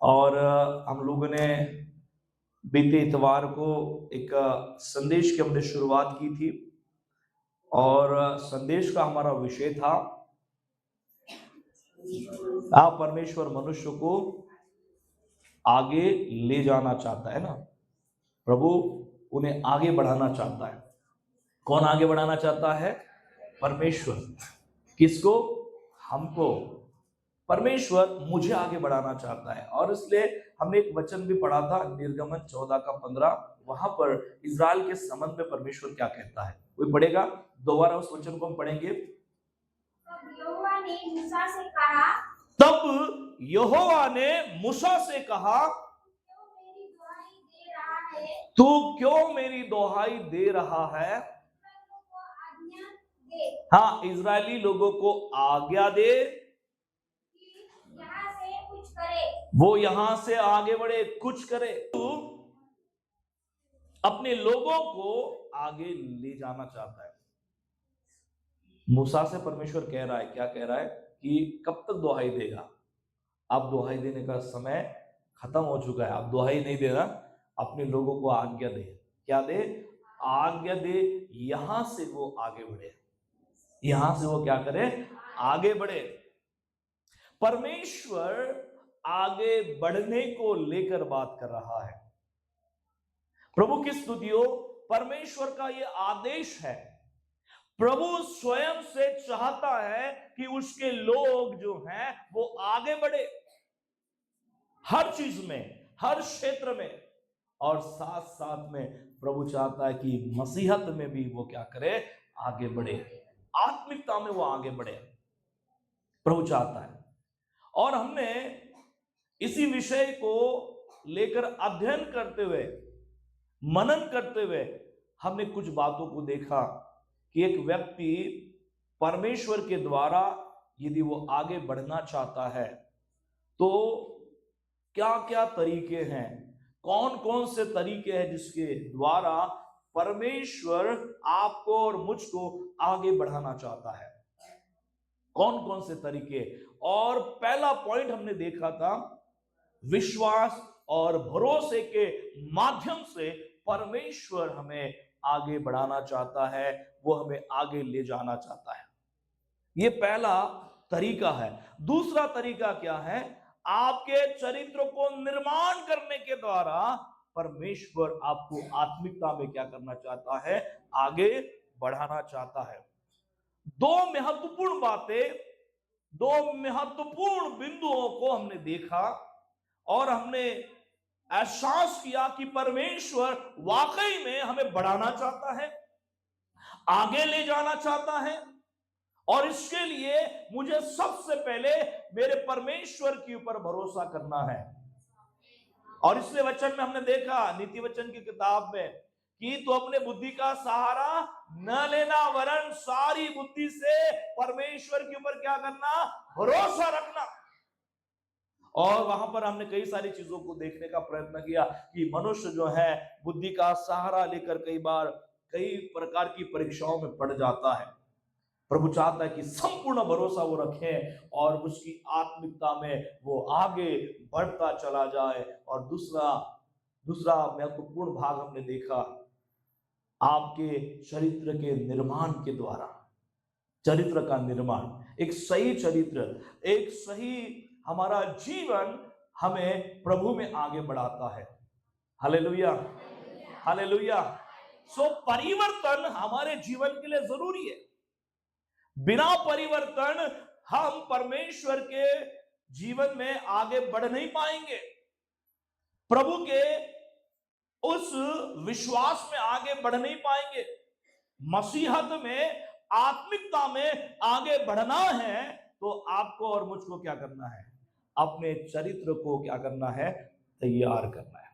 और हम लोगों ने बीते इतवार को एक संदेश की हमने शुरुआत की थी और संदेश का हमारा विषय था आप परमेश्वर मनुष्य को आगे ले जाना चाहता है ना। प्रभु उन्हें आगे बढ़ाना चाहता है। कौन आगे बढ़ाना चाहता है? परमेश्वर। किसको? हमको। परमेश्वर मुझे आगे बढ़ाना चाहता है। और इसलिए हमने एक वचन भी पढ़ा था, निर्गमन 14 का 15। वहां पर इज़राइल के संबंध में परमेश्वर क्या कहता है, कोई पढ़ेगा? दोबारा उस वचन को हम पढ़ेंगे। तब यहोवा ने मूसा से कहा, तू क्यों मेरी दुहाई दे रहा है? हाँ, इजरायली लोगों को आज्ञा दे वो यहां से आगे बढ़े, कुछ करे। तू अपने लोगों को आगे ले जाना चाहता है। मूसा से परमेश्वर कह रहा है, क्या कह रहा है कि कब तक दुहाई देगा? अब दुहाई देने का समय खत्म हो चुका है। अब दुहाई नहीं देना, अपने लोगों को आज्ञा दे। क्या दे? आज्ञा दे, यहां से वो आगे बढ़े। यहां से वो क्या करे? आगे बढ़े। परमेश्वर आगे बढ़ने को लेकर बात कर रहा है। प्रभु की स्तुति हो। परमेश्वर का यह आदेश है। प्रभु स्वयं से चाहता है कि उसके लोग जो हैं वो आगे बढ़े, हर चीज में, हर क्षेत्र में। और साथ साथ में प्रभु चाहता है कि मसीहत में भी वो क्या करे? आगे बढ़े। आत्मिकता में वो आगे बढ़े, प्रभु चाहता है। और हमने इसी विषय को लेकर अध्ययन करते हुए, मनन करते हुए, हमने कुछ बातों को देखा कि एक व्यक्ति परमेश्वर के द्वारा यदि वो आगे बढ़ना चाहता है तो क्या क्या तरीके हैं, कौन कौन से तरीके हैं जिसके द्वारा परमेश्वर आपको और मुझको आगे बढ़ाना चाहता है। कौन कौन से तरीके? और पहला पॉइंट हमने देखा था, विश्वास और भरोसे के माध्यम से परमेश्वर हमें आगे बढ़ाना चाहता है, वो हमें आगे ले जाना चाहता है। ये पहला तरीका है। दूसरा तरीका क्या है? आपके चरित्र को निर्माण करने के द्वारा परमेश्वर आपको आत्मिकता में क्या करना चाहता है? आगे बढ़ाना चाहता है। दो महत्वपूर्ण बातें, दो महत्वपूर्ण बिंदुओं को हमने देखा और हमने एहसास किया कि परमेश्वर वाकई में हमें बढ़ाना चाहता है, आगे ले जाना चाहता है। और इसके लिए मुझे सबसे पहले मेरे परमेश्वर के ऊपर भरोसा करना है। और इसलिए वचन में हमने देखा, नीति वचन की किताब में, कि तो अपने बुद्धि का सहारा न लेना, वरन सारी बुद्धि से परमेश्वर के ऊपर क्या करना? भरोसा रखना। और वहां पर हमने कई सारी चीजों को देखने का प्रयत्न किया कि मनुष्य जो है बुद्धि का सहारा लेकर कई बार कई प्रकार की परीक्षाओं में पड़ जाता है। प्रभु चाहता है कि संपूर्ण भरोसा वो रखें और उसकी आत्मिकता में वो आगे बढ़ता चला जाए। और दूसरा दूसरा महत्वपूर्ण भाग हमने देखा, आपके चरित्र के निर्माण के द्वारा। चरित्र का निर्माण, एक सही चरित्र, एक सही हमारा जीवन हमें प्रभु में आगे बढ़ाता है। Hallelujah, hallelujah. सो परिवर्तन हमारे जीवन के लिए जरूरी है। बिना परिवर्तन हम परमेश्वर के जीवन में आगे बढ़ नहीं पाएंगे। प्रभु के उस विश्वास में आगे बढ़ नहीं पाएंगे। मसीहत में, आत्मिकता में आगे बढ़ना है तो आपको और मुझको क्या करना है? अपने चरित्र को क्या करना है? तैयार करना है।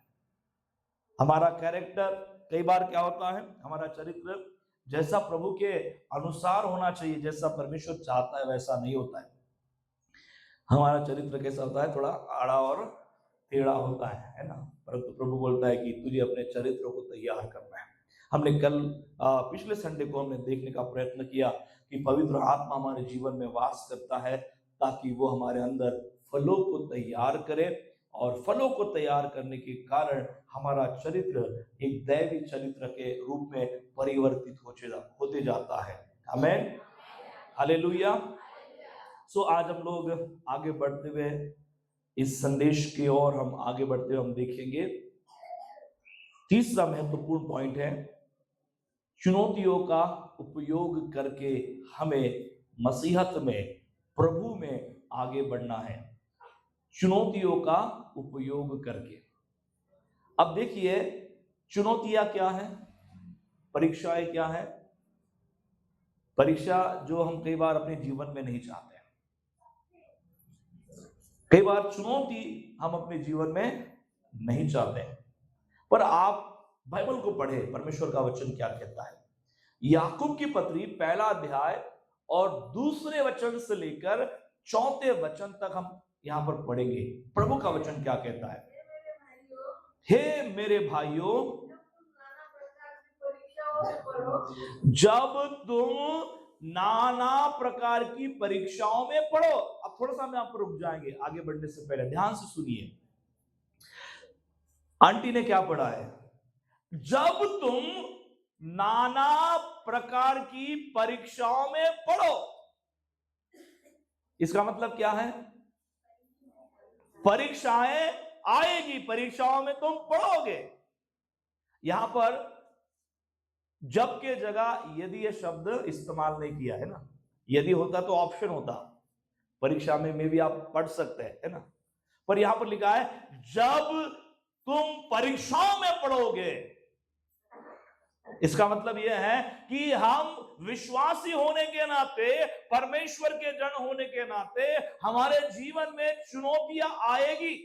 हमारा कैरेक्टर कई बार क्या होता है, हमारा चरित्र जैसा प्रभु के अनुसार होना चाहिए, जैसा परमेश्वर चाहता है वैसा नहीं होता है। हमारा चरित्र कैसा होता है? थोड़ा आड़ा और टेढ़ा होता है ना। परंतु प्रभु बोलता है कि तुझे अपने चरित्र को तैयार करना है। हमने कल पिछले संडे को हमने देखने का प्रयत्न किया कि पवित्र आत्मा हमारे जीवन में वास करता है ताकि वो हमारे अंदर फलों को तैयार करे और फलों को तैयार करने के कारण हमारा चरित्र एक दैवी चरित्र के रूप में परिवर्तित होते जाता है। आमीन, हालेलुया। सो आज हम लोग आगे बढ़ते हुए इस संदेश की ओर हम आगे बढ़ते हुए हम देखेंगे तीसरा महत्वपूर्ण पॉइंट है, चुनौतियों का उपयोग करके हमें मसीहत में, प्रभु में आगे बढ़ना है। चुनौतियों का उपयोग करके। अब देखिए, चुनौतियां क्या है, परीक्षाएं क्या है। परीक्षा जो हम कई बार अपने जीवन में नहीं चाहते हैं, कई बार चुनौती हम अपने जीवन में नहीं चाहते हैं, पर आप बाइबल को पढ़े, परमेश्वर का वचन क्या कहता है। याकूब की पत्री पहला अध्याय और दूसरे वचन से लेकर चौथे वचन तक हम यहां पर पढ़ेंगे। प्रभु का वचन क्या कहता है। हे मेरे भाइयों, जब तुम नाना प्रकार की परीक्षाओं में पढ़ो। अब थोड़ा सा हम यहां पर रुक जाएंगे, आगे बढ़ने से पहले ध्यान से सुनिए। आंटी ने क्या पढ़ा है, जब तुम नाना प्रकार की परीक्षाओं में पढ़ो। इसका मतलब क्या है, परीक्षाएं आएगी, परीक्षाओं में तुम पढ़ोगे। यहां पर जब के जगह यदि ये शब्द इस्तेमाल नहीं किया है ना, यदि होता तो ऑप्शन होता, परीक्षा में भी आप पढ़ सकते हैं, है ना, पर यहां पर लिखा है जब तुम परीक्षाओं में पढ़ोगे। इसका मतलब यह है कि हम विश्वासी होने के नाते, परमेश्वर के जन होने के नाते हमारे जीवन में चुनौतियां आएगी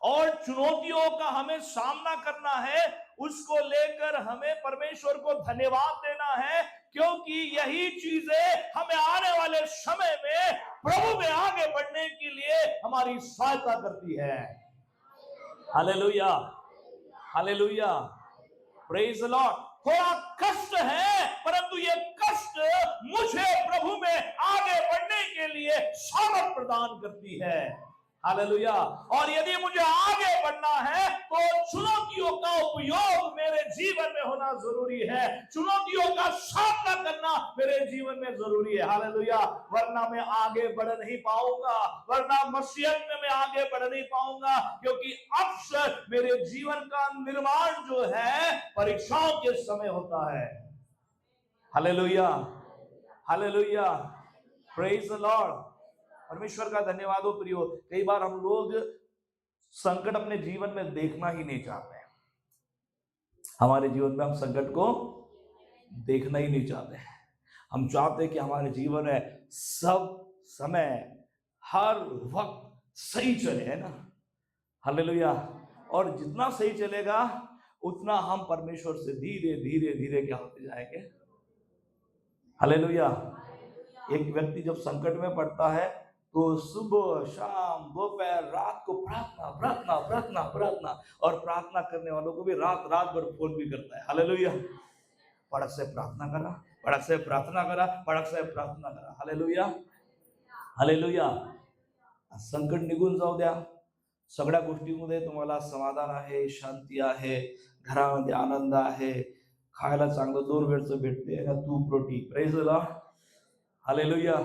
और चुनौतियों का हमें सामना करना है। उसको लेकर हमें परमेश्वर को धन्यवाद देना है, क्योंकि यही चीजें हमें आने वाले समय में प्रभु में आगे बढ़ने के लिए हमारी सहायता करती है। Hallelujah, hallelujah, praise the Lord. थोड़ा कष्ट है, परंतु ये कष्ट मुझे प्रभु में आगे बढ़ने के लिए सामर्थ प्रदान करती है। हालेलुया। और यदि मुझे आगे बढ़ना है तो चुनौतियों का उपयोग मेरे जीवन में होना जरूरी है, चुनौतियों का सामना करना मेरे जीवन में जरूरी है। हालेलुया। वरना मैं आगे बढ़ नहीं पाऊंगा, वरना मसीहत में मैं आगे बढ़ नहीं पाऊंगा, क्योंकि अक्सर मेरे जीवन का निर्माण जो है परीक्षाओं के समय होता है। Hallelujah, hallelujah, praise the Lord. परमेश्वर का धन्यवाद हो प्रियो। कई बार हम लोग संकट अपने जीवन में देखना ही नहीं चाहते हैं, हमारे जीवन में हम संकट को देखना ही नहीं चाहते हैं। हम चाहते हैं कि हमारे जीवन में सब समय हर वक्त सही चले, है ना। हालेलुया। और जितना सही चलेगा उतना हम परमेश्वर से धीरे धीरे धीरे क्या होते जाएंगे। हालेलुया। एक व्यक्ति जब संकट में पड़ता है तो सुबह शाम दोपहर रात को प्रार्थना प्रार्थना प्रार्थना प्रार्थना, और प्रार्थना करने वालों को भी रात रात भर फोन भी करता है। हालेलुया। पड़क से प्रार्थना करा, पड़क से प्रार्थना करा, पड़क से प्रार्थना करा। Hallelujah, hallelujah. संकट निघून जाऊ द्या, सगळ्या गोष्टींमध्ये तुम्हाला समाधान आहे, शांती आहे, घरामध्ये आनंद आहे, खायला चांगलं 2 वेळचं भेटते ना, तूप रोटी। Praise the Lord, hallelujah.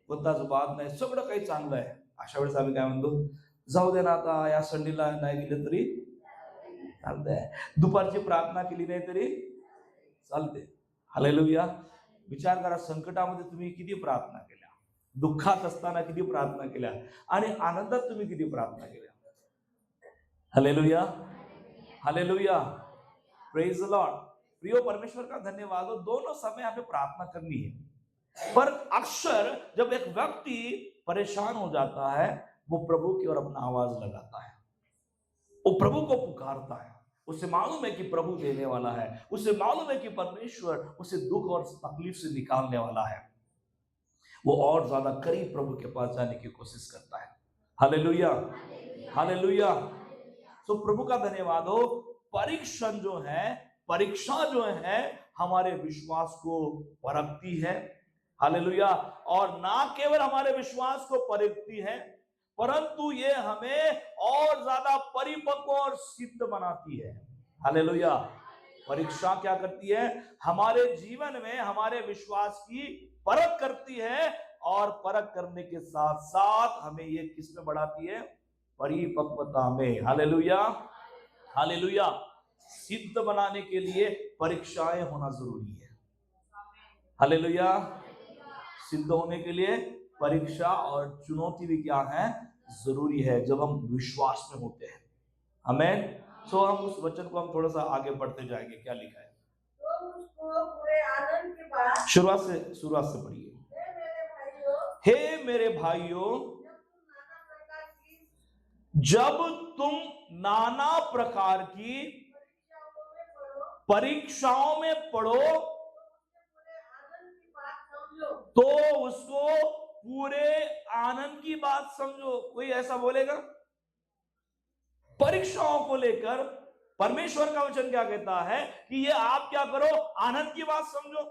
कोणताच बाद नाही, सगळं काही चांगलं आहे। अशा वेळेस आम्ही काय म्हणतो, जाऊ दे ना आता, या संडेला नाही गेलं तरी चालतंय, दुपारची प्रार्थना केली नाही तरी चालते। हालेलुया। विचार करा, संकटामध्ये तुम्ही किती प्रार्थना केल्या, दुःखात असताना किती प्रार्थना केल्या, आणि आनंदात तुम्ही किती प्रार्थना केल्या। Hallelujah, hallelujah, praise the Lord. प्रियो, परमेश्वर का धन्यवाद हो। दोनों समय हमें प्रार्थना करनी है, पर अक्सर जब एक व्यक्ति परेशान हो जाता है, वो प्रभु की ओर अपना आवाज लगाता है, वो प्रभु को पुकारता है। उसे मालूम है कि प्रभु देने वाला है, उसे मालूम है कि परमेश्वर उसे दुख और तकलीफ से निकालने वाला है। वो और ज्यादा करीब प्रभु के पास जाने की कोशिश करता है। Hallelujah, hallelujah. तो प्रभु का धन्यवाद हो। परीक्षण जो है, परीक्षा जो है हमारे विश्वास को परखती है। हालेलुया। और ना केवल हमारे विश्वास को परखती है, परंतु ये हमें और ज्यादा परिपक्व और सिद्ध बनाती है। हालेलुया। परीक्षा क्या करती है? हमारे जीवन में हमारे विश्वास की परख करती है, और परख करने के साथ साथ हमें ये किस में बढ़ाती है? परिपक्वता में। Hallelujah, hallelujah. सिद्ध बनाने के लिए परीक्षाएं होना जरूरी है। हालेलुया। सिद्ध होने के लिए परीक्षा और चुनौती भी क्या है? जरूरी है, जब हम विश्वास में होते हैं। आमीन। सो हम उस वचन को हम थोड़ा सा आगे बढ़ते जाएंगे। क्या लिखा है? तो उसको पूरे आनंद के बाद शुरुआत से पढ़िए। हे मेरे भाइयों, जब तुम नाना प्रकार की परीक्षाओं में पढ़ो तो उसको पूरे आनंद की बात समझो। कोई ऐसा बोलेगा? परीक्षाओं को लेकर परमेश्वर का वचन क्या कहता है कि ये आप क्या करो? आनंद की बात समझो।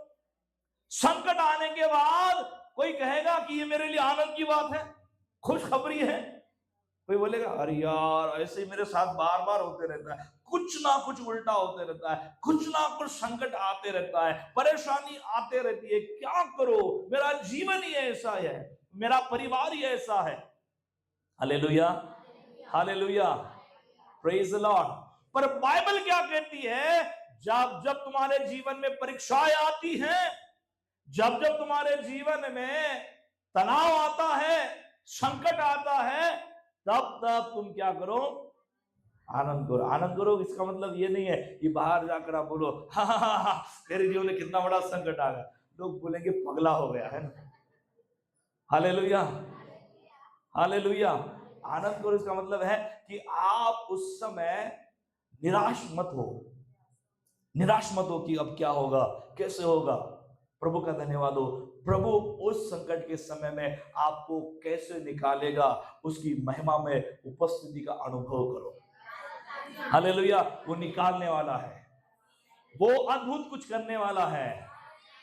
संकट आने के बाद कोई कहेगा कि ये मेरे लिए आनंद की बात है, खुशखबरी है। कोई बोलेगा अरे यार ऐसे ही मेरे साथ बार बार होते रहता है, कुछ ना कुछ उल्टा होते रहता है, कुछ ना कुछ संकट आते रहता है, परेशानी आते रहती है, क्या करो? मेरा जीवन ही ऐसा है, मेरा परिवार ही ऐसा है। Hallelujah, hallelujah, praise the Lord. पर बाइबल क्या कहती है? जब जब तुम्हारे जीवन में परीक्षाएं आती हैं, जब जब तुम्हारे जीवन में तनाव आता है, संकट आता है, तब तब तुम क्या करो? आनंद करो। आनंद करो इसका मतलब ये नहीं है कि बाहर जाकर आप बोलो हा हा हा हा, तेरे जीवन में कितना बड़ा संकट आ गया। लोग बोलेंगे पगला हो गया है ना। Hallelujah, hallelujah. आनंद करो इसका मतलब है कि आप उस समय निराश मत हो। निराश मत हो कि अब क्या होगा, कैसे होगा। प्रभु का धन्यवाद हो। प्रभु उस संकट के समय में आपको कैसे निकालेगा, उसकी महिमा में उपस्थिति का अनुभव करो। हालेलुया। वो निकालने वाला है, वो अद्भुत कुछ करने वाला है।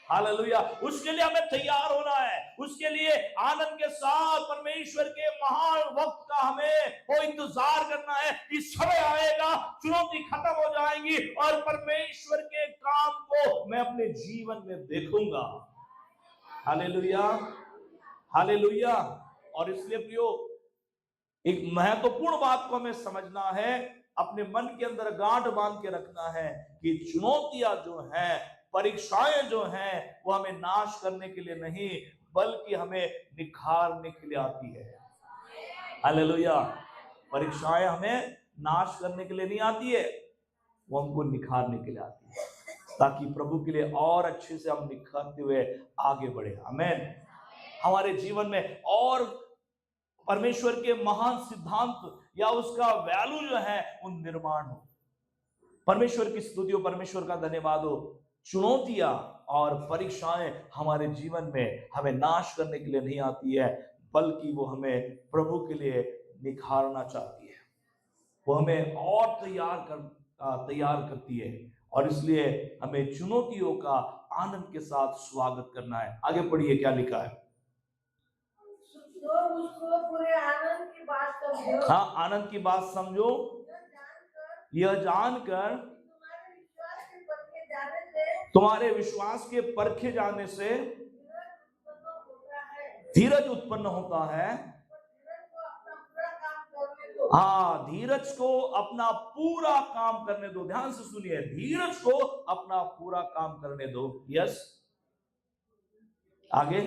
हालेलुया। उसके लिए हमें तैयार होना है। उसके लिए आनंद के साथ परमेश्वर के महान वक्त का हमें वो इंतजार करना है कि समय आएगा, चुनौती खत्म हो जाएंगी और परमेश्वर के काम को मैं अपने जीवन में देखूंगा। Hallelujah, hallelujah. और इसलिए प्रियो, एक महत्वपूर्ण बात को हमें समझना है, अपने मन के अंदर गांठ बांध के रखना है कि चुनौतियां जो हैं, परीक्षाएं जो हैं, वो हमें नाश करने के लिए नहीं बल्कि हमें निखारने के लिए आती है। हालेलुया। परीक्षाएं हमें नाश करने के लिए नहीं आती है, वो हमको निखारने के लिए आती है, ताकि प्रभु के लिए और अच्छे से हम निखारते हुए आगे बढ़े। आमीन। हमारे जीवन में और परमेश्वर के महान सिद्धांत या उसका वैल्यू जो है वो निर्माण हो। परमेश्वर की स्तुति हो, परमेश्वर का धन्यवाद हो। चुनौतियां और परीक्षाएं हमारे जीवन में हमें नाश करने के लिए नहीं आती है, बल्कि वो हमें प्रभु के लिए निखारना चाहती है। वो हमें और तैयार करती है, और इसलिए हमें चुनौतियों का आनंद के साथ स्वागत करना है। आगे पढ़िए, क्या लिखा है? तो उसको पूरे आनंद की बात समझो। हाँ, आनंद की बात समझो, यह जानकर तुम्हारे विश्वास के परखे जाने से धीरज उत्पन्न होता है। हाँ, धीरज को अपना पूरा काम करने दो। ध्यान से सुनिए, धीरज को अपना पूरा काम करने दो। यस, आगे।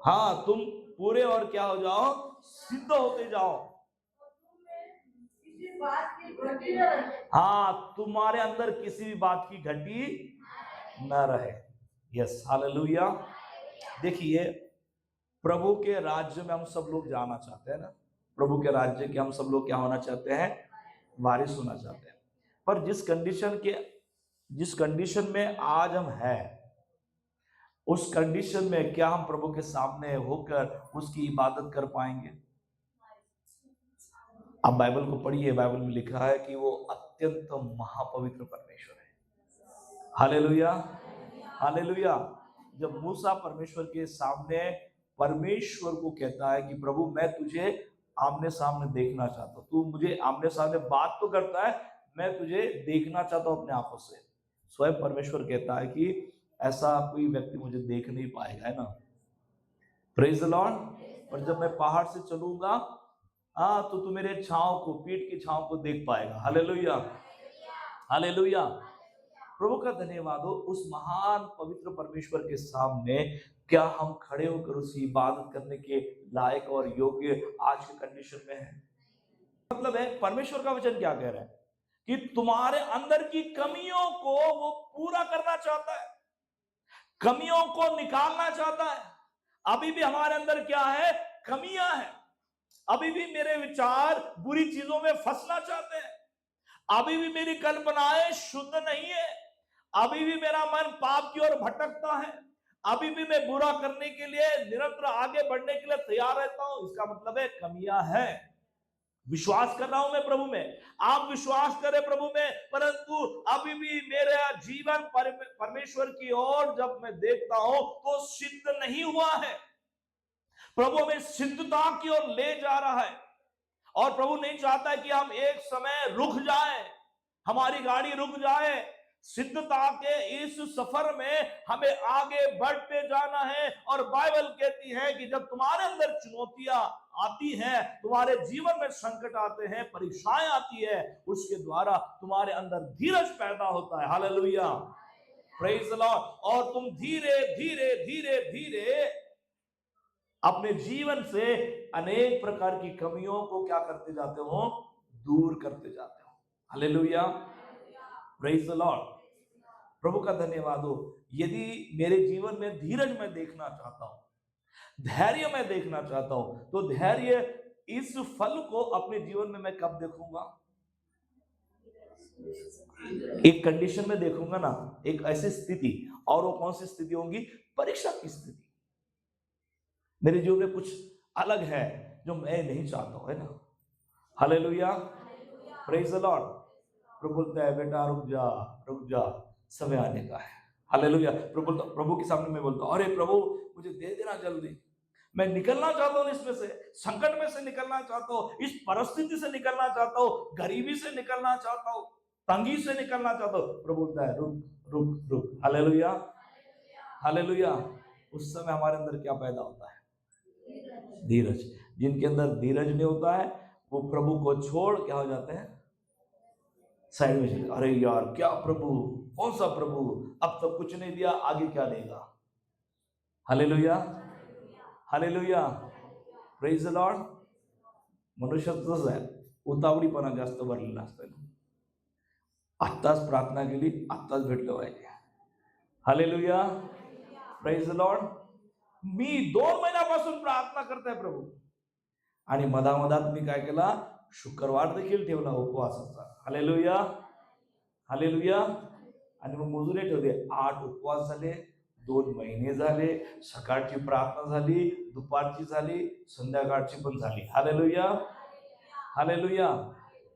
हाँ, तुम पूरे और क्या हो जाओ? सिद्ध होते जाओ। हाँ, तुम्हारे अंदर किसी भी बात की घटी न रहे। Yes, hallelujah. देखिए, प्रभु के राज्य में हम सब लोग जाना चाहते हैं ना। प्रभु के राज्य के हम सब लोग क्या होना चाहते हैं? वारिस होना चाहते हैं। पर जिस कंडीशन में आज हम हैं, उस कंडीशन में क्या हम प्रभु के सामने होकर उसकी इबादत कर पाएंगे? आप बाइबल को पढ़िए, बाइबल में लिखा है कि वो अत्यंत महापवित्र परमेश्वर है। Hallelujah, hallelujah. जब मूसा परमेश्वर के सामने परमेश्वर को कहता है कि प्रभु मैं तुझे आमने सामने देखना चाहता हूं, तू मुझे आमने सामने बात तो करता है, मैं तुझे देखना चाहता हूं अपने आंखों से। स्वयं परमेश्वर कहता है कि ऐसा कोई व्यक्ति मुझे देख नहीं पाएगा, है ना। Praise the Lord. और जब मैं पहाड़ से चलूंगा तो तू मेरे छांव को, पीठ की छांव को देख पाएगा। Hallelujah, hallelujah. प्रभु का धन्यवाद हो। उस महान पवित्र परमेश्वर के सामने क्या हम खड़े होकर उसकी इबादत करने के लायक और योग्य आज के कंडीशन में हैं? मतलब है परमेश्वर का वचन क्या कह रहा है कि तुम्हारे अंदर की कमियों को वो पूरा करना चाहता है, कमियों को निकालना चाहता है। अभी भी हमारे अंदर क्या है? कमियां हैं। अभी भी मेरे विचार बुरी चीजों में फंसना चाहते हैं, अभी भी मेरी कल्पनाएं शुद्ध नहीं है, अभी भी मेरा मन पाप की ओर भटकता है, अभी भी मैं बुरा करने के लिए निरंतर आगे बढ़ने के लिए तैयार रहता हूं। इसका मतलब है कमियां हैं। विश्वास कर रहा हूं मैं प्रभु में, आप विश्वास करें प्रभु में, परंतु अभी भी मेरा जीवन परमेश्वर की ओर जब मैं देखता हूं तो सिद्ध नहीं हुआ है। प्रभु हमें सिद्धता की ओर ले जा रहा है और प्रभु नहीं चाहता है कि हम एक समय रुक जाए, हमारी गाड़ी रुक जाए। सिद्धता के इस सफर में हमें आगे बढ़ते जाना है। और बाइबल कहती है कि जब तुम्हारे अंदर चुनौतियां आती हैं, तुम्हारे जीवन में संकट आते हैं, परीक्षाएं आती है, उसके द्वारा तुम्हारे अंदर धीरज पैदा होता है। Hallelujah, praise the Lord. और तुम धीरे धीरे धीरे धीरे अपने जीवन से अनेक प्रकार की कमियों को क्या करते जाते हो? दूर करते जाते हो। Hallelujah, praise the Lord. प्रभु का धन्यवाद हो। यदि मेरे जीवन में धीरज मैं देखना चाहता हूं, धैर्य मैं देखना चाहता हूं, तो धैर्य इस फल को अपने जीवन में मैं कब देखूंगा? एक कंडीशन में देखूंगा ना, एक ऐसी स्थिति। और वो कौन सी स्थिति होगी? परीक्षा की स्थिति। मेरे जीवन में कुछ अलग है जो मैं नहीं चाहता हूं, है ना। Hallelujah, praise the Lord. प्रभु बोलता है बेटा रुक जा, रुक जा, समय आने का है। हालेलुया। प्रभु के सामने मैं बोलता हूं अरे प्रभु मुझे दे देना जल्दी, मैं निकलना चाहता हूं इसमें से, संकट में से निकलना चाहता हूं, इस परिस्थिति से निकलना चाहता हूं, गरीबी से निकलना चाहता हूं, तंगी से निकलना चाहता हूं। प्रभु बोलता है रुक रुक रुक। Hallelujah, hallelujah. उस समय हमारे अंदर क्या पैदा होता है? धीरज। जिनके अंदर धीरज नहीं होता है वो प्रभु को छोड़ क्या हो जाते हैं? साइड में चले। अरे यार क्या प्रभु, कौन सा प्रभु, अब तो कुछ नहीं दिया, आगे क्या देगा? Hallelujah, hallelujah, praise the Lord. मनुष्य तसंच आहे, उतावळीपणा जास्त भरलेला असतो ना, आत्ताच प्रार्थना केली, आत्ताच भेटलं पाहिजे। Hallelujah, praise the Lord. मी 2 महिन्यापासून प्रार्थना करताय प्रभू, आणि मधामधात मी काय केला? शुक्रवार देखील ठेवला उपवासाचा। Hallelujah, hallelujah. आणि मग मोजून ठेवले 8 उपवास झाले, 2 महिने झाले, सकाळची प्रार्थना झाली, दुपारची झाली, संध्याकाळची पण झाली। Hallelujah, hallelujah.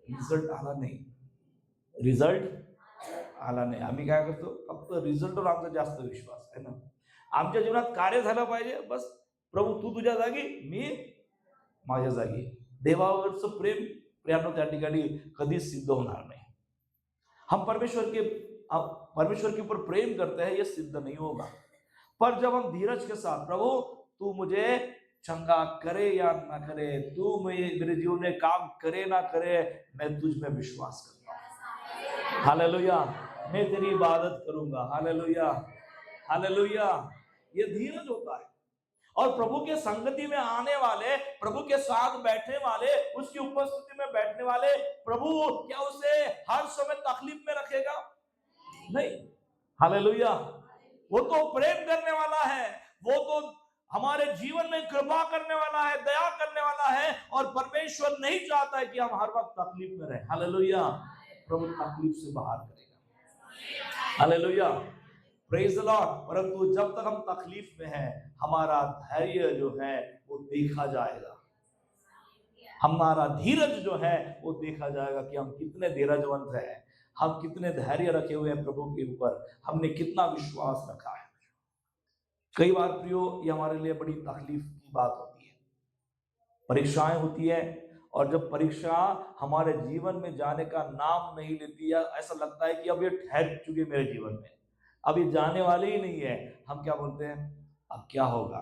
रिझल्ट आला नाही, रिझल्ट आला नाही। आम्ही काय करतो? फक्त रिझल्टवर आमचा जास्त विश्वास आहे ना। आमच्या जीवनात कार्य झालं पाहिजे, बस प्रभू तू तुझ्या जागी, मी माझ्या जागी। देवावरचं प्रेम प्रियानो त्या ठिकाणी कधीच सिद्ध होणार नाही। हम परमेश्वर के ऊपर प्रेम करते हैं, ये सिद्ध नहीं होगा। पर जब हम धीरज के साथ प्रभु तू मुझे चंगा करे या ना करे, तू मेरे जीवन में काम करे ना करे, मैं तुझ में विश्वास करता हूं। हालेलुया, मैं तेरी इबादत करूंगा। Hallelujah, hallelujah. ये धीरज होता है। और प्रभु के संगति में आने वाले, प्रभु के साथ बैठने वाले, उसकी उपस्थिति में बैठने वाले, प्रभु क्या उसे हर समय तकलीफ में रखेगा? नहीं। हालेलुया। वो तो प्रेम करने वाला है, वो तो हमारे जीवन में कृपा करने वाला है, दया करने वाला है। और परमेश्वर नहीं चाहता है कि हम हर वक्त तकलीफ में रहें। हालेलुया। प्रभु तकलीफ से बाहर करेगा। Hallelujah, praise the Lord. परंतु जब तक हम तकलीफ में हैं, हमारा धैर्य जो है वो देखा जाएगा, हमारा धीरज जो है वो देखा जाएगा कि हम कितने धीरजवंत हैं, हम कितने धैर्य रखे हुए हैं प्रभु के ऊपर, हमने कितना विश्वास रखा है। कई बार प्रियो ये हमारे लिए बड़ी तकलीफ बात होती है। परीक्षाएं होती है, और जब परीक्षा हमारे जीवन में जाने का नाम नहीं लेती है, ऐसा लगता है कि अब ये ठहर चुकी है मेरे जीवन में, अब ये जाने वाली ही नहीं है, हम क्या बोलते हैं, अब क्या होगा,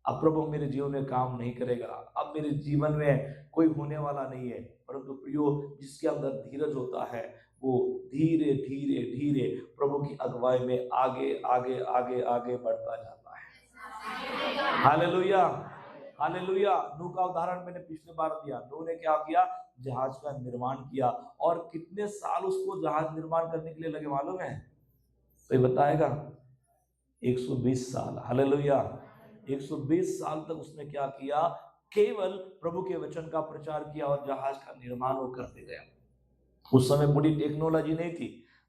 अब प्रभु मेरे जीवन में काम नहीं करेगा, अब मेरे जीवन में कोई होने वाला नहीं है। परंतु प्रियो, जिसके अंदर धीरज होता है वो धीरे धीरे धीरे प्रभु की अगुवाई में आगे आगे आगे आगे बढ़ता जाता है। Hallelujah, hallelujah. नूह का उदाहरण मैंने पिछले बार दिया। नूह ने क्या किया, जहाज का निर्माण किया, और कितने साल उसको जहाज निर्माण करने के लिए लगे मालूम है, तो ये बताएगा 120 साल। हालेलुया, 120 साल तक उसने क्या किया, केवल प्रभु के वचन का प्रचार किया और जहाज का निर्माण वो करते गया। उस समय बड़ी टेक्नोलॉजी नहीं थी,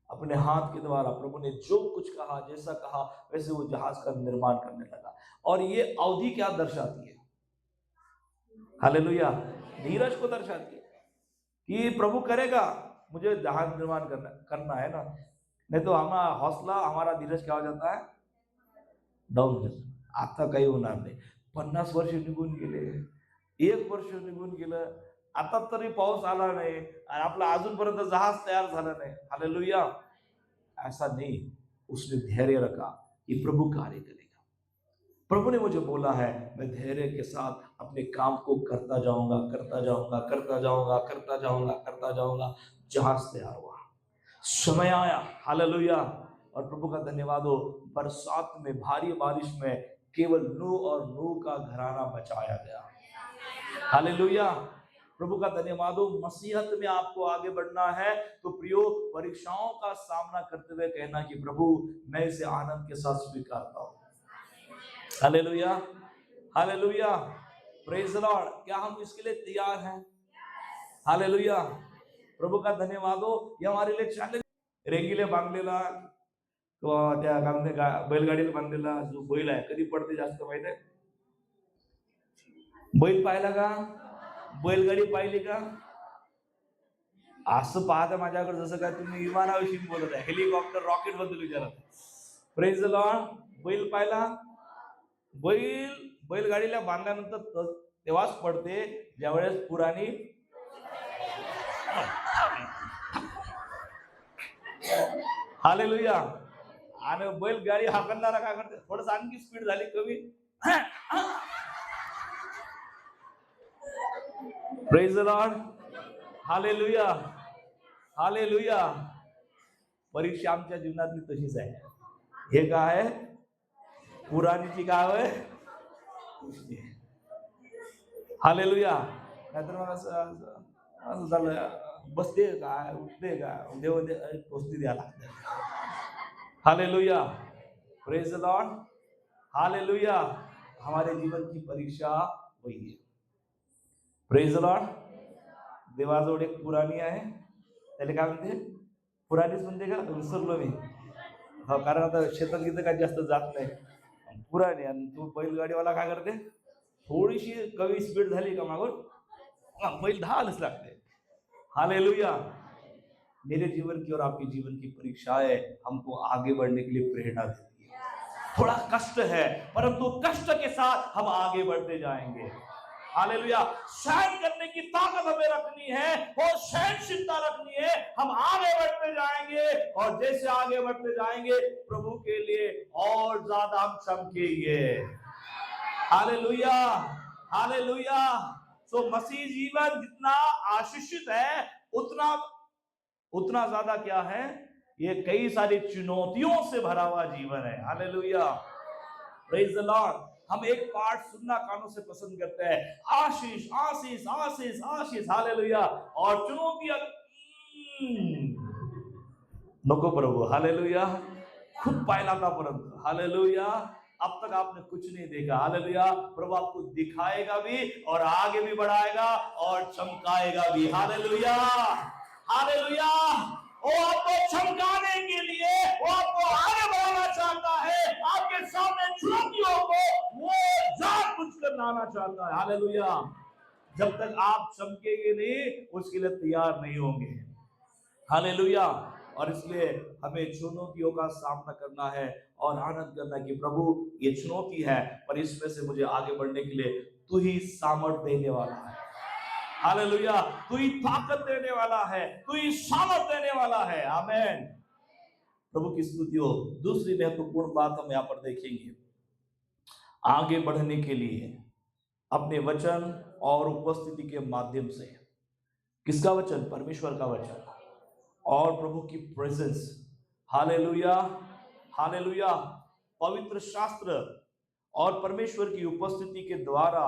अपने हाथ के द्वारा प्रभु ने जो कुछ कहा, जैसा कहा वैसे वो जहाज का निर्माण करने लगा। और ये अवधि क्या दर्शाती है, हालेलुया, धीरज को दर्शाती है कि प्रभु करेगा, मुझे जहाज निर्माण करना है ना, नहीं तो हमारा हौसला, हमारा धीरज क्या हो जाता है, डाऊन हो जातो. आता काही होणार नाही. 50 वर्ष निघून गेले, 1 वर्ष निघून गेलं, आता तरी पाऊस आला नाही आणि आपला अजूनपर्यंत जहाज तयार झालं नाही. हालेलुया. ऐसा नहीं, उसने धैर्य रखा कि प्रभु कार्य करेगा। प्रभु ने मुझे बोला है, मैं धैर्य के साथ अपने काम को करता जाऊंगा, करता जाऊंगा, करता जाऊंगा, करता जाऊंगा, करता जाऊंगा। जहाज तैयार हुआ, समय आया, हालेलुया। और प्रभु का धन्यवाद हो, बरसात में, भारी बारिश में केवल नूह और नूह का घराना बचाया गया। हालेलुया, प्रभु का धन्यवाद हो। मसीहत में आपको आगे बढ़ना है तो प्रियो, परीक्षाओं का सामना करते हुए कहना कि प्रभु मैं इसे आनंद के साथ स्वीकारता हूं। Hallelujah, hallelujah, praise the Lord. क्या हम इसके लिए तैयार हैं? हालेलुया, प्रभु का धन्यवाद हो। ये हमारे लिए चैलेंज, रेंगीले बांधलेला किंवा त्या काय म्हणते बैलगाडीला बांधलेला जो बैल आहे, कधी पडते जास्त माहिती आहे? बैल पाहिला का? बैलगाडी पाहिली का? असं पाहता माझ्याकडे जसं काय तुम्ही विमानाविषयी बोलत आहे, हेलिकॉप्टर, रॉकेट बद्दल विचारत. Praise the Lord. बैल पाहिला? बैलगाडीला बांधल्यानंतर तेव्हाच पडते ज्यावेळेस पुराणी हालेलुया. आणि बैलगाडी हाकलणारा काय करते, थोडस आणखी स्पीड झाली कमी, praise the Lord, hallelujah, hallelujah. परीक्षा आमच्या जीवनातली तशीच आहे. हे काय आहे, पुराणीची काय आहे, हालेलुया. नाहीतर मग असं झालं, बसते काय, उठते काय, देव गोष्टी द्या लागते. Hallelujah, praise the Lord, hallelujah. हमारे जीवन की परीक्षा वही है. Praise the Lord. देवाजवळ एक पुराणी आहे, त्याला काय म्हणते, पुराणीच म्हणते का, विसरलो मी. हो, कारण आता शेतात गीत काही जास्त जात नाही, पुराणी. आणि तू बैलगाडीवाला काय करते, थोडीशी कमी स्पीड झाली का मागून बैल धावच लागते. हालेलुया. मेरे जीवन की और आपके जीवन की परीक्षाएं हमको आगे बढ़ने के लिए प्रेरणा देती है. थोड़ा कष्ट है, परंतु कष्ट के साथ हम आगे बढ़ते जाएंगे. हालेलुया. सहन करने की ताकत हमें रखनी है, और सहनशीलता रखनी है. हम आगे बढ़ते जाएंगे, और जैसे आगे बढ़ते जाएंगे प्रभु के लिए और ज्यादा हम चमकेंगे. Hallelujah, hallelujah. तो मसीह जीवन जितना आशीषित है, उतना ज्यादा क्या है, ये कई सारी चुनौतियों से भरा हुआ जीवन है. Hallelujah, praise the Lord. हम एक पार्ट सुनना कानों से पसंद करते हैं, आशीष आशीष आशीष आशीष, हालेलुया. और चुनौतियां नको प्रभु. हालेलुया. खूब पायला था परंतु, हालेलुया, अब तक आपने कुछ नहीं देखा. हालेलुया. प्रभु आपको दिखाएगा भी, और आगे भी बढ़ाएगा, और चमकाएगा भी. Hallelujah, hallelujah. वो आपको चमकाने के लिए, वो आपको आगे बढ़ाना चाहता है. आपके सामने चुनौतियों को वो जानबूझकर लाना चाहता है. हालेलुया. जब तक आप चमकेंगे नहीं, उसके लिए तैयार नहीं होंगे. हालेलुया. और इसलिए हमें चुनौतियों का सामना करना है, और आनंद करना कि प्रभु ये चुनौती है, पर इसमें से मुझे आगे बढ़ने के लिए तू ही सामर्थ देने वाला है। हालेलुया, तू ही ताकत देने वाला है, तू ही सामर्थ देने वाला है। आमेन। प्रभु की स्तुति हो। दूसरी महत्वपूर्ण बात हम यहाँ पर देखेंगे, आगे बढ़ने के लिए अपने वचन और उपस्थिति के माध्यम से। किसका वचन? परमेश्वर का वचन और प्रभु की प्रेजेंस। Hallelujah, hallelujah. पवित्र शास्त्र और परमेश्वर की उपस्थिति के द्वारा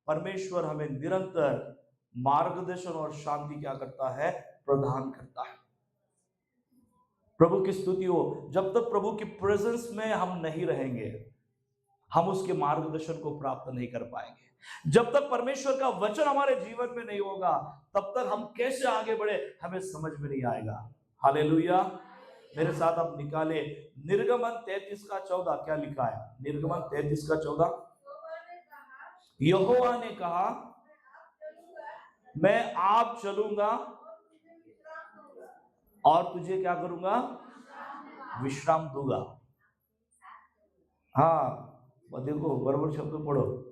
परमेश्वर हमें निरंतर मार्गदर्शन और शांति क्या करता है? प्रदान करता है। प्रभु की स्तुति हो। जब तक प्रभु की प्रेजेंस में हम नहीं रहेंगे, हम उसके मार्गदर्शन को प्राप्त नहीं कर पाएंगे। जब तक परमेश्वर का वचन हमारे जीवन में नहीं होगा, तब तक हम कैसे आगे बढ़े हमें समझ में नहीं आएगा। हालेलुया। मेरे साथ आप निकाले निर्गमन 33 का 14। क्या लिखा है? निर्गमन 33 का 14। यहोवा ने कहा, मैं आप चलूंगा और तुझे क्या करूंगा? विश्राम दूंगा। हाँ, देखो बरोबर शब्द पढो।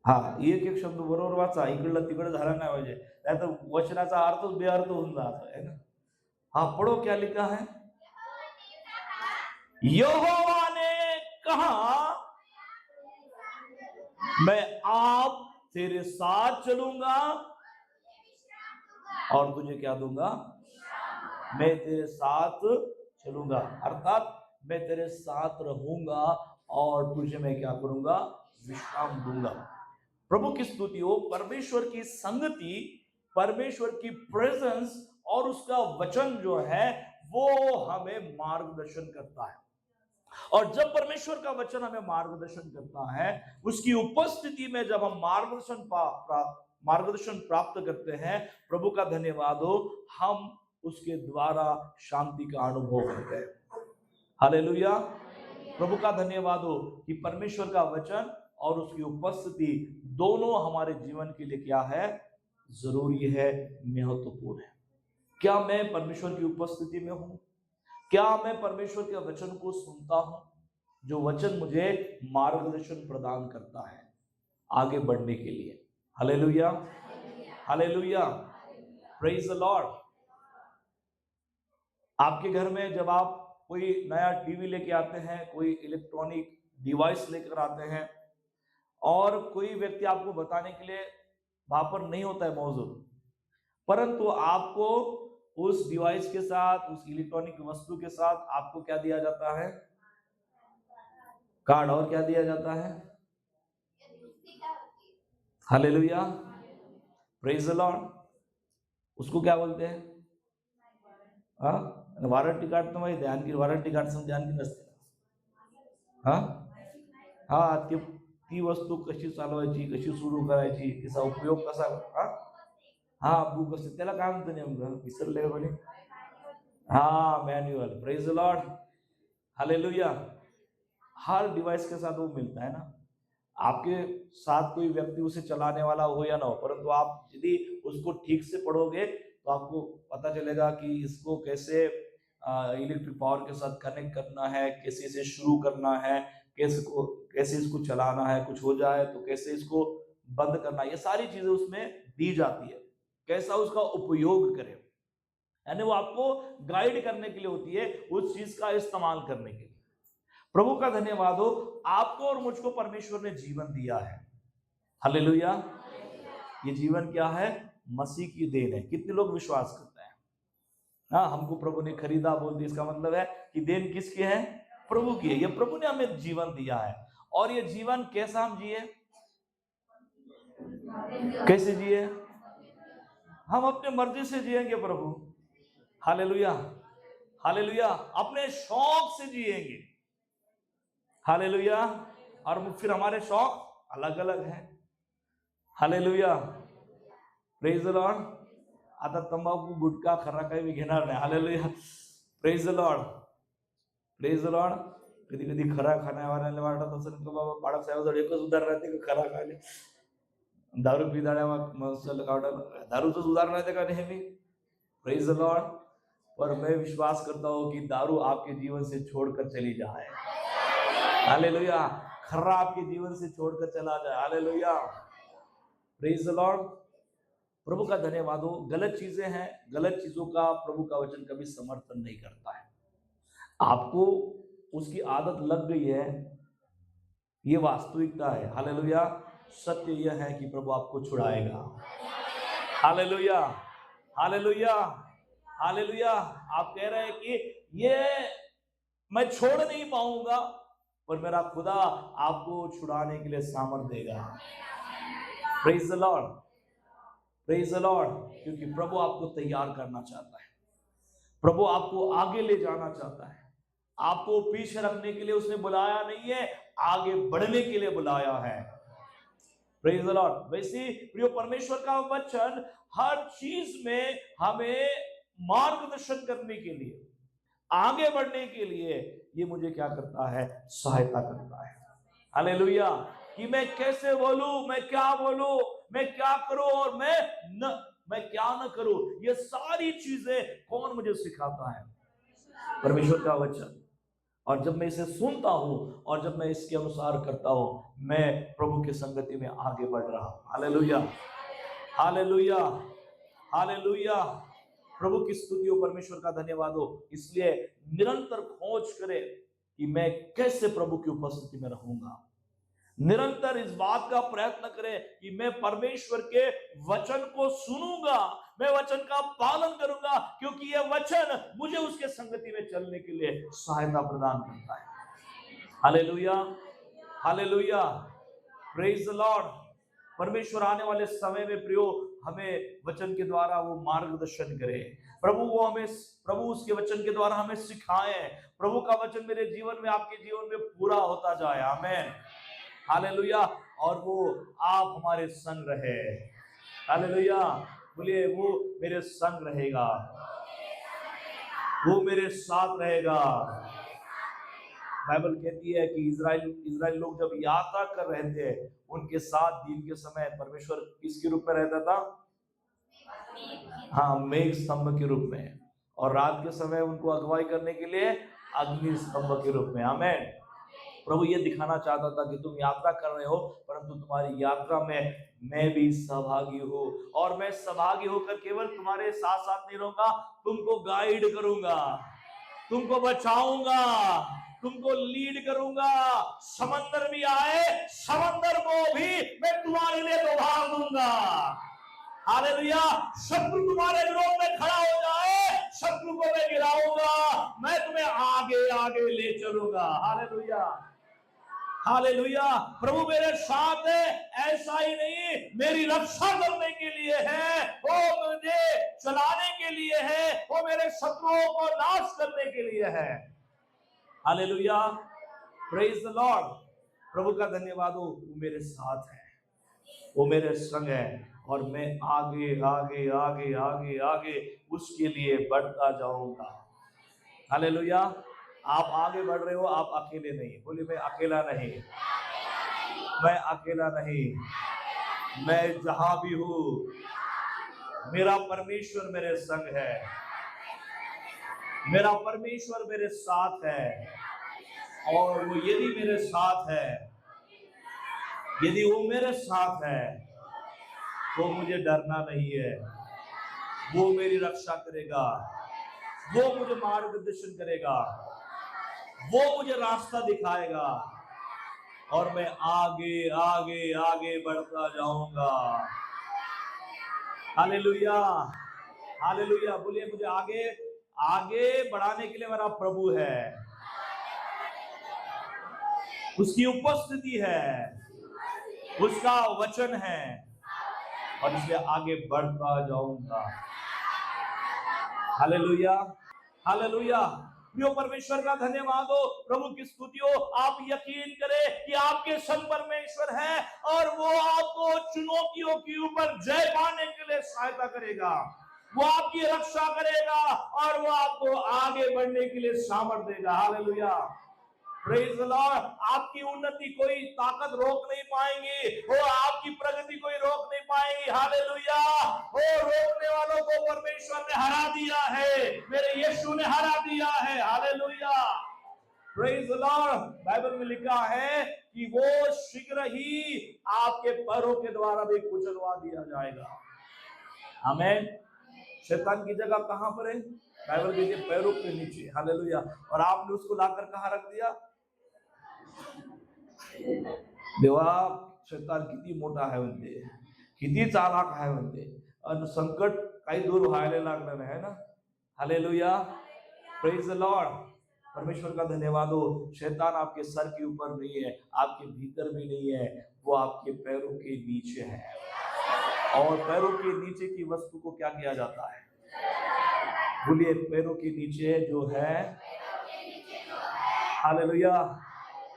हा, एक शब्द बरोबर वाचा, इकडलं तिकडे झाला नाही पाहिजे, नाही तर वचनाचा अर्थ बेअर्थ होऊन जातो है ना। हाँ, पढ़ो क्या लिखा है? यहोवा ने कहा, मैं आप तेरे साथ चलूंगा और तुझे क्या दूंगा? मैं तेरे साथ चलूंगा, अर्थात मैं तेरे साथ रहूंगा और तुझे मैं क्या करूंगा? विश्राम दूंगा। प्रभु की स्तुति हो। परमेश्वर की संगति, परमेश्वर की प्रेजेंस और उसका वचन जो है वो हमें मार्गदर्शन करता है। और जब परमेश्वर का वचन हमें मार्गदर्शन करता है, उसकी उपस्थिति में जब हम मार्गदर्शन प्राप्त करते हैं, प्रभु का धन्यवाद हो, हम उसके द्वारा शांति का अनुभव करते हैं। हालेलुया। प्रभु का धन्यवाद हो कि परमेश्वर का वचन और उसकी उपस्थिति दोनों हमारे जीवन के लिए क्या है? जरूरी है, महत्वपूर्ण है। क्या मैं परमेश्वर की उपस्थिति में हूं? क्या मैं परमेश्वर के वचन को सुनता हूं, जो वचन मुझे मार्गदर्शन प्रदान करता है आगे बढ़ने के लिए? Hallelujah, hallelujah, praise the Lord. आपके घर में जब आप कोई नया टीवी लेके आते हैं, कोई इलेक्ट्रॉनिक डिवाइस लेकर आते हैं, और कोई व्यक्ति आपको बताने के लिए वहां पर नहीं होता है मौजूद, परंतु आपको उस डिवाइस के साथ, उस इलेक्ट्रॉनिक वस्तु के साथ आपको क्या दिया जाता है? कार्ड। और क्या दिया जाता है? Hallelujah, praise the Lord. उसको क्या बोलते हैं? वारंटी कार्ड तो माहिती आहे, आणखी वारंटी कार्ड समजा आणखी नसते। ती वस्तू कशी चालवायची, कशी सुरू करायची, तिचा उपयोग कसा, बुक असते, त्याला काय म्हणतो नेमकं? विसरले कोणी? Manual. Praise the Lord, hallelujah. Her device के साथ वो मिलता है ना। आपके साथ कोई व्यक्ति उसे चलाने वाला हो या ना हो, परंतु आप यदि उसको ठीक से पढ़ोगे तो आपको पता चलेगा कि इसको कैसे इलेक्ट्रिक पावर के साथ कनेक्ट करना है, कैसे इसे शुरू करना है, कैसे इसको चलाना है, कुछ हो जाए तो कैसे इसको बंद करना है। ये सारी चीजें उसमें दी जाती है, कैसा उसका उपयोग करें, यानी वो आपको गाइड करने के लिए होती है, उस चीज का इस्तेमाल करने के लिए। प्रभु का धन्यवाद हो, आपको और मुझको परमेश्वर ने जीवन दिया है। हालेलुया। ये जीवन क्या है? मसीह की देन है। कितने लोग विश्वास करते हैं? हाँ, हमको प्रभु ने खरीदा बोल दिया, इसका मतलब है कि देन किसकी है? प्रभु की है। ये प्रभु ने हमें जीवन दिया है, और ये जीवन कैसा हम जिए? कैसे जिए? हम अपने मर्जी से जिएंगे प्रभु। Hallelujah, hallelujah. अपने शौक से जिएंगे। हालेलुया। और फिर हमारे शौक अलग अलग हैं। Hallelujah, praise the Lord. आता तंबाखू, गुटखा, खर्राकाई मी घेणार नाही। Hallelujah, praise the Lord, praise the Lord. कधी कधी खरा खाण्यावाल्याला वाटत असेल की बाबा बाळासाहेबाजवळ एकच उदाहरण राहते की खरा खायला, दारू पिणाऱ्या माणसाला दारूच उदाहरण राहते का नेहमी? प्रेज द लॉर्ड, और मैं विश्वास करता हूं कि दारू आपके जीवन से छोड़कर चली जाए। हालेलुया। खर्रा आपके जीवन से छोड़कर चला जाए। हालेलुया। Praise the Lord. प्रभु का धन्यवाद हो। गलत चीजें हैं, गलत चीजों का प्रभु का वचन कभी समर्थन नहीं करता है। आपको उसकी आदत लग गई है, ये वास्तविकता है। हालेलुया। सत्य यह है कि प्रभु आपको छुड़ाएगा। Hallelujah, hallelujah, hallelujah. आप कह रहे हैं कि ये मैं छोड़ नहीं पाऊंगा, पर मेरा खुदा आपको छुड़ाने के लिए सामर्थ देगा। Praise the Lord, praise the Lord. क्योंकि प्रभु आपको तैयार करना चाहता है, प्रभु आपको आगे ले जाना चाहता है। आपको पीछे रखने के लिए उसने बुलाया नहीं है, आगे बढ़ने के लिए बुलाया है। Praise the Lord. वैसे प्रिय परमेश्वर का वचन हर चीज में हमें मार्गदर्शन करने के लिए, आगे बढ़ने के लिए ये मुझे क्या करता है? सहायता करता है। हालेलुया। कि मैं कैसे बोलूं, मैं क्या बोलूं, मैं क्या करूं और मैं क्या न करूं, ये सारी चीजें कौन मुझे सिखाता है? परमेश्वर का वचन। और जब मैं इसे सुनता हूं और जब मैं इसके अनुसार करता हूं, मैं प्रभु की संगति में आगे बढ़ रहा हूं। Hallelujah, hallelujah, hallelujah. प्रभु की स्तुति हो, परमेश्वर का धन्यवाद हो। इसलिए निरंतर खोज करें कि मैं कैसे प्रभु की उपस्थिति में रहूंगा। निरंतर इस बात का प्रयत्न करें कि मैं परमेश्वर के वचन को सुनूंगा, मैं वचन का पालन करूंगा, क्योंकि यह वचन मुझे उसके संगति में चलने के लिए सहायता प्रदान करता है। Hallelujah, hallelujah. Praise the Lord. परमेश्वर आने वाले समय में प्रियो हमें वचन के द्वारा वो मार्गदर्शन करे। प्रभु उसके वचन के द्वारा हमें सिखाए। प्रभु का वचन मेरे जीवन में, आपके जीवन में पूरा होता जाए। आमीन, हालेलुया। और वो आप हमारे संग रहे। हालेलुया। बोलिए, वो मेरे संग रहेगा, वो मेरे साथ रहेगा। बाइबल कहती है कि इजराइल लोग जब यात्रा कर रहे थे, उनके साथ दिन के समय परमेश्वर किसके रूप में रहता था? हाँ, मेघ स्तंभ के रूप में। और रात के समय उनको अगुवाई करने के लिए अग्नि स्तंभ के रूप में। आमीन। प्रभु ये दिखाना चाहता था कि तुम यात्रा कर रहे हो, परंतु तुम्हारी यात्रा में मैं भी सहभागी हूँ। और मैं सहभागी होकर केवल तुम्हारे साथ साथ नहीं रहूंगा, तुमको गाइड करूंगा, तुमको बचाऊंगा, तुमको लीड करूंगा। समंदर भी आए, समंदर को भी मैं तुम्हारे लिए उभार दूंगा। हालेलुया। शत्रु तुम्हारे विरोध में खड़ा हो जाए, शत्रु को मैं गिराऊंगा, मैं तुम्हें आगे आगे ले चलूंगा। Hallelujah, hallelujah. प्रभु मेरे साथ है, ऐसा ही नहीं मेरी रक्षा करने के लिए है, वो मुझे चलाने के लिए है, वो मेरे शत्रुओं को नाश करने के लिए है। हालेलुया। Praise the Lord. प्रभु का धन्यवाद हो। वो मेरे साथ है, वो मेरे संग है, और मैं आगे आगे आगे आगे आगे उसके लिए बढ़ता जाऊंगा। हालेलुया। आप आगे बढ़ रहे हो, आप अकेले नहीं। बोलिए, मैं अकेला नहीं, मैं अकेला नहीं। मैं जहां भी हूं, मेरा परमेश्वर मेरे संग है, मेरा परमेश्वर मेरे साथ है। और वो यदि मेरे साथ है, यदि वो मेरे साथ है, तो मुझे डरना नहीं है। वो मेरी रक्षा करेगा, वो मुझे मार्गदर्शन करेगा, वो मुझे रास्ता दिखाएगा, और मैं आगे आगे आगे बढ़ता जाऊंगा। Hallelujah, hallelujah. बोलिए, मुझे आगे आगे बढ़ाने के लिए मेरा प्रभु है, उसकी उपस्थिति है, उसका वचन है, और इसलिए आगे बढ़ता जाऊंगा। Hallelujah, hallelujah. प्रिय परमेश्वर का धन्यवाद हो, प्रभु की स्तुति हो। आप यकीन करें कि आपके संग परमेश्वर है, और वो आपको चुनौतियों के ऊपर जय पाने के लिए सहायता करेगा, वो आपकी रक्षा करेगा, और वो आपको आगे बढ़ने के लिए सामर्थ देगा। Hallelujah, praise the Lord. आपकी उन्नति कोई ताकत रोक नहीं पाएंगी, वो आपकी प्रगति कोई रोक नहीं पाएगी। हालेलुया। वो रोकने वालों को परमेश्वर परमेश्वर ने हरा दिया है, मेरे यीशु ने हरा दिया है। Hallelujah, praise the Lord. Bible में लिखा है कि वो शीघ्र ही आपके पैरों के द्वारा भी कुचलवा दिया जाएगा। आमीन। शैतान की जगह कहां पर है? बाइबल के पैरों के नीचे। हालेलुया। और आपने उसको लाकर कहां रख दिया? देवा, शैतान किती मोठा आहे म्हणते, किती चालाक आहे म्हणते, आणि संकट काही दूर व्हायला लागलं आहे ना। Hallelujah, praise the Lord. परमेश्वर का धन्यवाद हो। शैतान आपके सर के ऊपर नहीं है, आपके भीतर भी नहीं है, वो आपके पैरों के नीचे है। और पैरों के नीचे की वस्तु को क्या किया जाता है? बोलिए, पैरों के नीचे जो है। हालेलुया,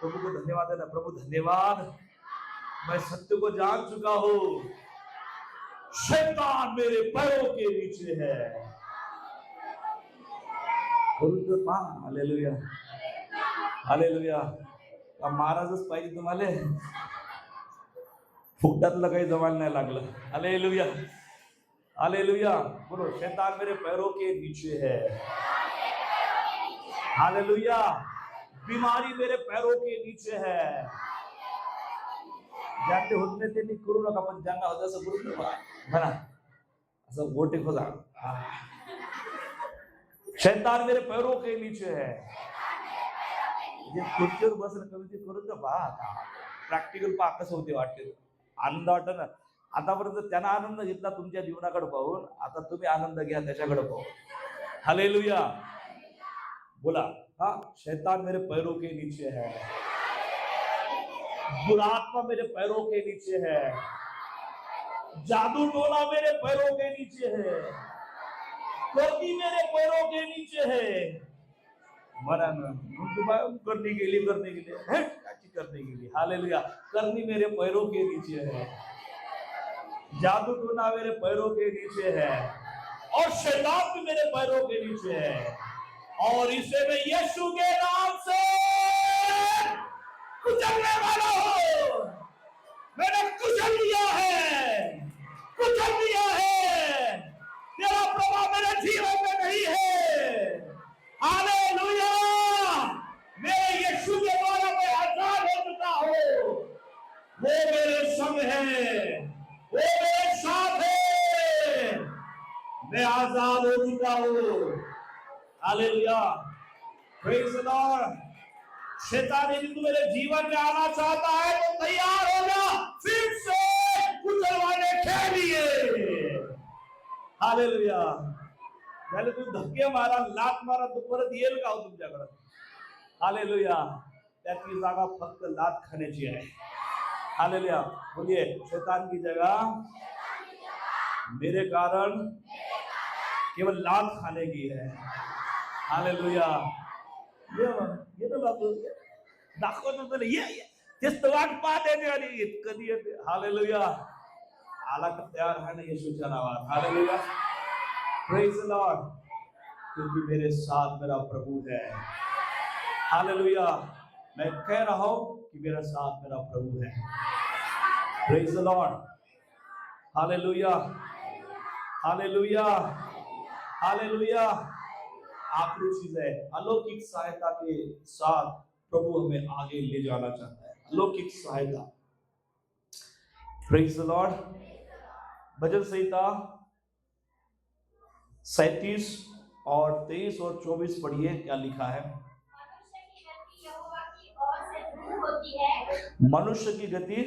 प्रभु को धन्यवाद देना। प्रभु धन्यवाद, मैं सत्य को जान चुका हूं, शैतान मेरे पैरों के नीचे है। Hallelujah, hallelujah. अब महाराजच पाहिजे तुम्हाला, फुकटातलं काही जमायला नाही लागलं। Hallelujah, hallelujah. बोलो, शैतान मेरे पैरों के नीचे है। हालेलुया, बीमारी मेरे पैरों के नीचे है। ज्यांचे होत नाही त्यांनी करू नका, पण ज्यांना होत असं करू नका म्हणा, असं गोटे खोजा। शैतान मेरे पैरों के नीचे है। जे खुर्चीवर बसलं कमी ते करून पहा, प्रॅक्टिकल पहा कसं होते, वाटते आनंद वाटत ना। आतापर्यंत त्यांना आनंद घेतला तुमच्या जीवनाकडे पाहून, आता तुम्ही आनंद घ्या त्याच्याकडे पाहून। हालेलुया, बोला, हाँ, शैतान मेरे पैरों के नीचे है, बुरा आत्मा मेरे पैरों के नीचे है, जादू टोना मेरे पैरों के नीचे है, करनी मेरे पैरों के नीचे है। मरण करने के लिए करने के लिए। हालेलुया, करनी मेरे पैरों के नीचे है, जादू टोना मेरे पैरों के नीचे है, और शैतान भी मेरे पैरों के नीचे है। और इसे मैं यीशु के नाम से कुचलने वाला हूं। मैंने कुचल लिया है, कुचल लिया है। तेरा प्रभाव मेरे जीवन में नहीं है। हालेलुया, मेरे यीशु के द्वारा मैं आजाद हो चुका हूं। वो मेरे संग है, वो मेरे साथ है, मैं आजाद हो चुका हूं। Hallelujah, praise the Lord. शैतान यदि तू मेरे जीवन में आना चाहता है तो तैयार हो जा, फिर से कुचलवाने के लिए। हालेलुया, पहले तू धक्के मारा, लात मारा, तो परत येईल का हो तुमच्याकडे? हालेलुया, त्याची जागा फक्त लात खाण्याची आहे। हालेलुया, बोलिए, शैतान की जगह मेरे कारण केवल लात खाने की है। हालेलुया, ये तो बात दाखवतो तुला, ये तेच तर वाट पाहते आणि कधी येते। हालेलुया, आला का तयार आहे ना यीशुच्या नावात। हालेलुया, प्रेज द लॉर्ड, क्योंकि मेरे साथ मेरा प्रभु है। हालेलुया, मैं कह रहा हूं कि मेरे साथ मेरा प्रभु है। Praise the Lord, hallelujah, hallelujah, hallelujah. आखिरी चीज है, अलौकिक सहायता के साथ प्रभु हमें आगे ले जाना चाहता है। अलौकिक सहायता। Praise the Lord. भजन संहिता 37 और 23 और 24 पढ़िए, क्या लिखा है? मनुष्य की गति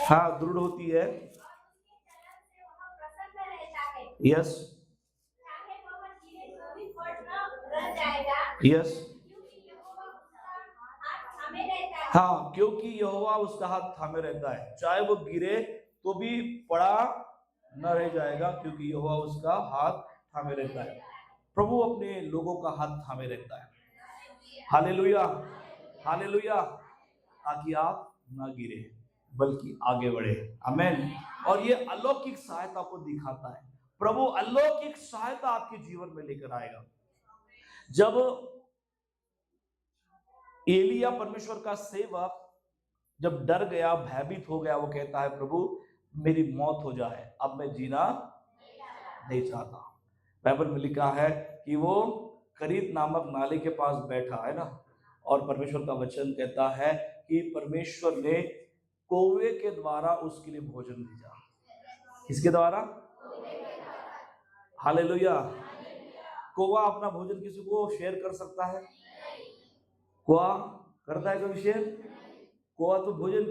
हाँ दृढ़ होती है। यस, यस, हाँ, क्योंकि यहोवा उसका हाथ थामे रहता है, चाहे वो गिरे तो भी पड़ा न रह जाएगा, क्योंकि यहोवा उसका हाथ थामे रहता है। प्रभु अपने लोगों का हाथ थामे रहता है। हालेलुया, हालेलुया, ताकि आप ना गिरे बल्कि आगे बढ़े। आमेन। और ये अलौकिक सहायता को दिखाता है। प्रभु अलौकिक सहायता आपके जीवन में लेकर आएगा। जब एलिया परमेश्वर का सेवक जब डर गया, भयभीत हो गया, वो कहता है, प्रभु मेरी मौत हो जाए, अब मैं जीना नहीं चाहता। बाइबल में लिखा है कि वो करीत नामक नाले के पास बैठा है ना, और परमेश्वर का वचन कहता है कि परमेश्वर ने कौवे के द्वारा उसके लिए भोजन भेजा। किसके द्वारा? हालेलुया। कौवा अपना भोजन किसी को शेयर कर सकता है? कौवा करता है कभी शेयर? कौवा तो भोजन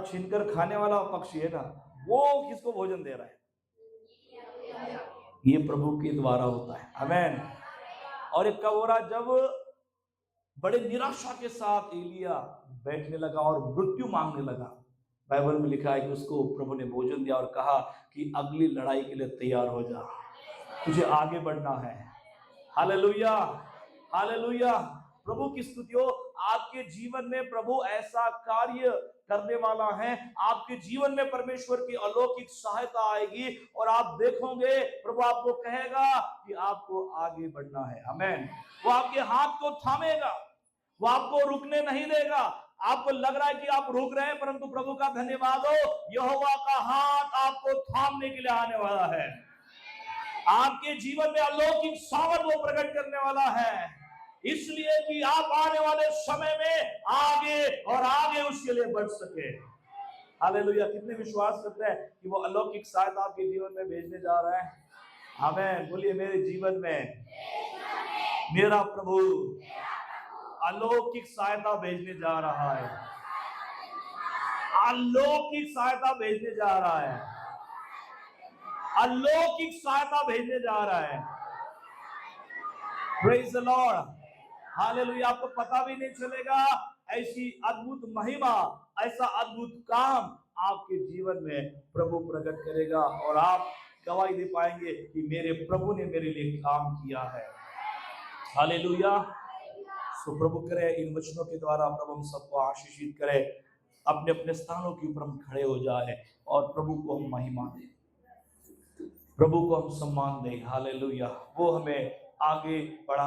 छीनकर खाने वाला पक्षी है ना, वो किसको भोजन दे रहा है? ये प्रभु के द्वारा होता है। आमेन। और एक कबोरा जब बड़े निराशा के साथ एलिया बैठने लगा और मृत्यु मांगने लगा, बाइबल में लिखा है कि उसको प्रभु ने भोजन दिया और कहा कि अगली लड़ाई के लिए तैयार हो जा, तुझे आगे बढ़ना है। Hallelujah, hallelujah. प्रभु की स्तुति हो। आपके जीवन में प्रभु ऐसा कार्य करने वाला है, आपके जीवन में परमेश्वर की अलौकिक सहायता आएगी और आप देखोगे प्रभु आपको कहेगा कि आपको आगे बढ़ना है। आमेन। वो आपके हाथ को थामेगा, वो आपको रुकने नहीं देगा। आपको लग रहा है कि आप रुक रहे हैं, परंतु प्रभु का धन्यवाद हो, यहोवा का हाथ आपको थामने के लिए आने वाला है। आपके जीवन में अलौकिक सामर्थ वो प्रकट करने वाला है, इसलिए कि आप आने वाले समय में आगे और आगे उसके लिए बढ़ सके। हालेलुया। कितने विश्वास करते हैं कि वो अलौकिक सहायता आपके जीवन में भेजने जा रहा है? आमेन। बोलिए, मेरे जीवन में मेरा प्रभु अलौकिक सहायता भेजने जा रहा है। अलौकिक सहायता भेजने जा रहा है। अलौकिक सहायता भेजने जा रहा है। Praise the Lord. हालेलुया। आपको पता भी नहीं चलेगा, ऐसी अद्भुत महिमा, ऐसा अद्भुत काम आपके जीवन में प्रभु प्रकट करेगा और आप गवाही दे पाएंगे कि मेरे प्रभु ने मेरे लिए काम किया है। हालेलुया। सो प्रभु करे इन वचनों के द्वारा प्रभु हम सबको आशीषित करे। अपने अपने स्थानों के ऊपर हम खड़े हो जाए और प्रभु को हम महिमा दें, प्रभु को हम सम्मान दें। हालेलुया। वो हमें आगे बढ़ा